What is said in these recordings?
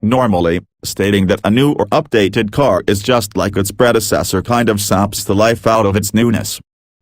Normally, stating that a new or updated car is just like its predecessor kind of saps the life out of its newness.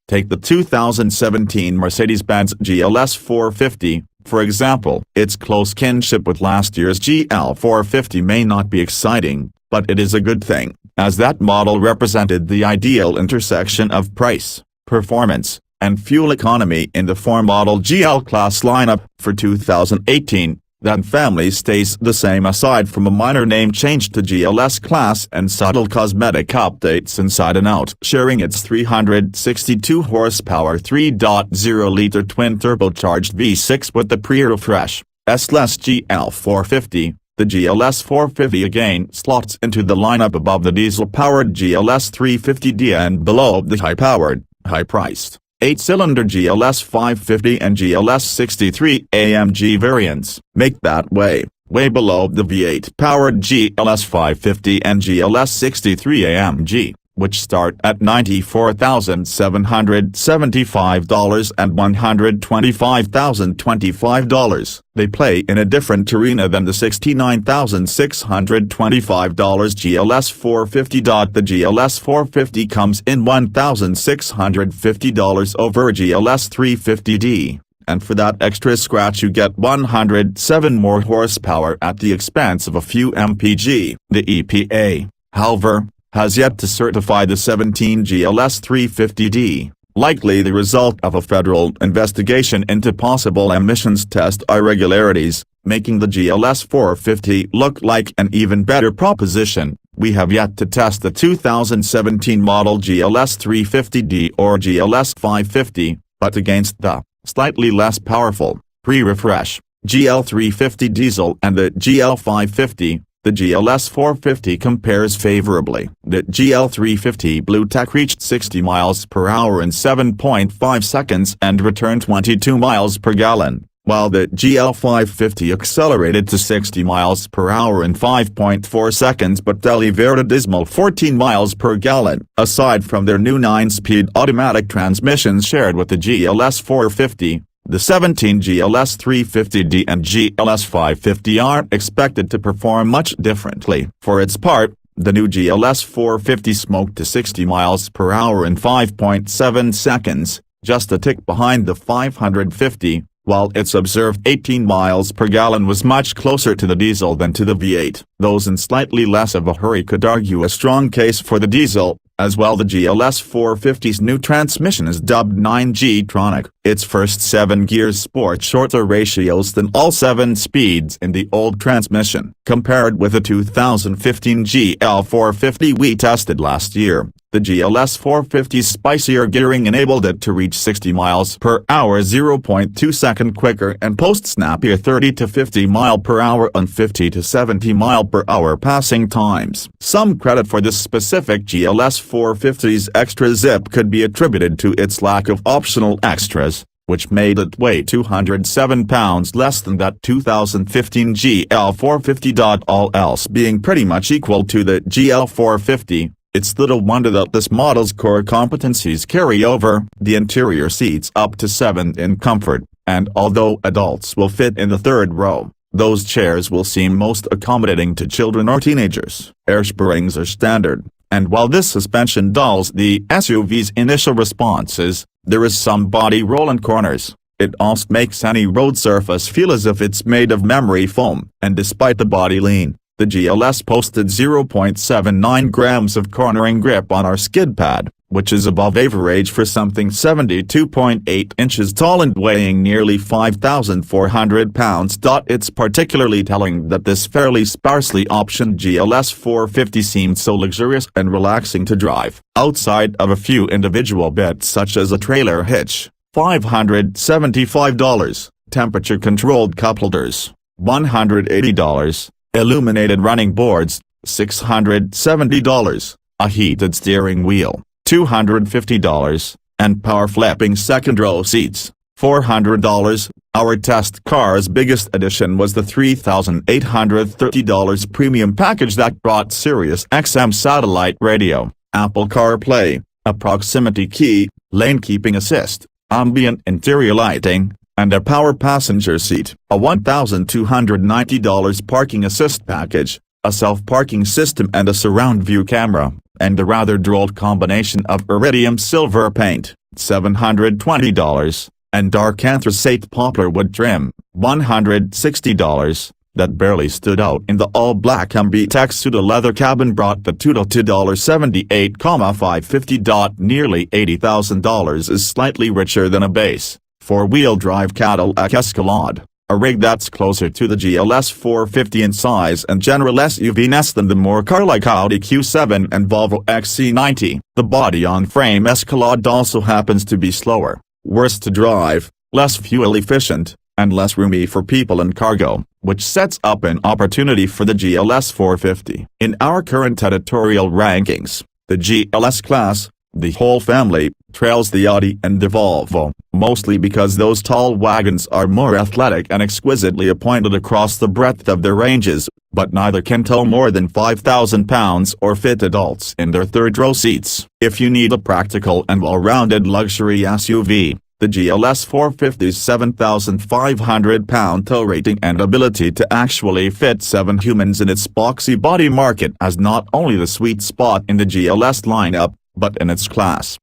Take the 2017 Mercedes-Benz GLS450, for example. Its close kinship with last year's GL450 may not be exciting, but it is a good thing, as that model represented the ideal intersection of price, performance, and fuel economy in the 4MATIC GL-class lineup for 2018. That family stays the same aside from a minor name change to GLS-class and subtle cosmetic updates inside and out, sharing its 362 horsepower 3.0-liter twin-turbocharged V6 with the pre-refresh S-less GL450. The GLS450 again slots into the lineup above the diesel-powered GLS350d and below the high-powered, high-priced 8-cylinder GLS550 and GLS63 AMG variants. Make that way below the V8-powered GLS550 and GLS63 AMG, which start at $94,775 and $125,025. They play in a different arena than the $69,625 GLS450. The GLS450 comes in $1,650 over GLS350D, and for that extra scratch you get 107 more horsepower at the expense of a few mpg. The EPA, however, has yet to certify the 17 GLS350D, likely the result of a federal investigation into possible emissions test irregularities, making the GLS450 look like an even better proposition. We have yet to test the 2017 model GLS350D or GLS550, but against the slightly less powerful, pre-refresh, GL350 diesel and the GL550, the GLS450 compares favorably. The GL350 BlueTec reached 60 miles per hour in 7.5 seconds and returned 22 miles per gallon, while the GL550 accelerated to 60 miles per hour in 5.4 seconds but delivered a dismal 14 miles per gallon. Aside from their new 9-speed automatic transmissions shared with the GLS450, the 17 GLS350D and GLS550 aren't expected to perform much differently. For its part, the new GLS450 smoked to 60 miles per hour in 5.7 seconds, just a tick behind the 550, while its observed 18 miles per gallon was much closer to the diesel than to the V8. Those in slightly less of a hurry could argue a strong case for the diesel. As well, the GLS450's new transmission is dubbed 9G-tronic. Its first 7 gears sport shorter ratios than all 7 speeds in the old transmission. Compared with the 2015 GL450 we tested last year, the GLS450's spicier gearing enabled it to reach 60 miles per hour 0.2 seconds quicker and post snappier 30 to 50 mile per hour on 50 to 70 mile per hour passing times. Some credit for this specific GLS450's extra zip could be attributed to its lack of optional extras, which made it weigh 207 pounds less than that 2015 GL450. All else being pretty much equal to the GL450, it's little wonder that this model's core competencies carry over. The interior seats up to 7 in comfort, and although adults will fit in the third row, those chairs will seem most accommodating to children or teenagers. Air springs are standard, and while this suspension dulls the SUV's initial responses, there is some body roll in corners. It also makes any road surface feel as if it's made of memory foam, and despite the body lean, the GLS posted 0.79 grams of cornering grip on our skidpad, which is above average for something 72.8 inches tall and weighing nearly 5,400 pounds. It's particularly telling that this fairly sparsely optioned GLS450 seemed so luxurious and relaxing to drive. Outside of a few individual bits such as a trailer hitch, $575, temperature-controlled cupholders, $180, illuminated running boards, $670, a heated steering wheel, $250, and power-flipping second-row seats, $400. Our test car's biggest addition was the $3,830 premium package that brought Sirius XM satellite radio, Apple CarPlay, a proximity key, lane keeping assist, ambient interior lighting, and a power passenger seat, a $1,290 parking assist package, a self-parking system and a surround view camera, and the rather droll combination of Iridium Silver paint, $720, and dark Anthracite Poplar wood trim, $160, that barely stood out in the all-black MB-Tex pseudo-leather cabin brought the total to $78,550. Nearly $80,000 is slightly richer than a base, four-wheel drive Cadillac Escalade, a rig that's closer to the GLS450 in size and general SUV-ness than the more car-like Audi Q7 and Volvo XC90. The body-on-frame Escalade also happens to be slower, worse to drive, less fuel efficient, and less roomy for people and cargo, which sets up an opportunity for the GLS450. In our current editorial rankings, the GLS-class, the whole family, trails the Audi and the Volvo, mostly because those tall wagons are more athletic and exquisitely appointed across the breadth of their ranges, but neither can tow more than 5,000 pounds or fit adults in their third-row seats. If you need a practical and well-rounded luxury SUV, the GLS450's 7,500-pound tow rating and ability to actually fit 7 humans in its boxy body market as not only the sweet spot in the GLS lineup, but in its class.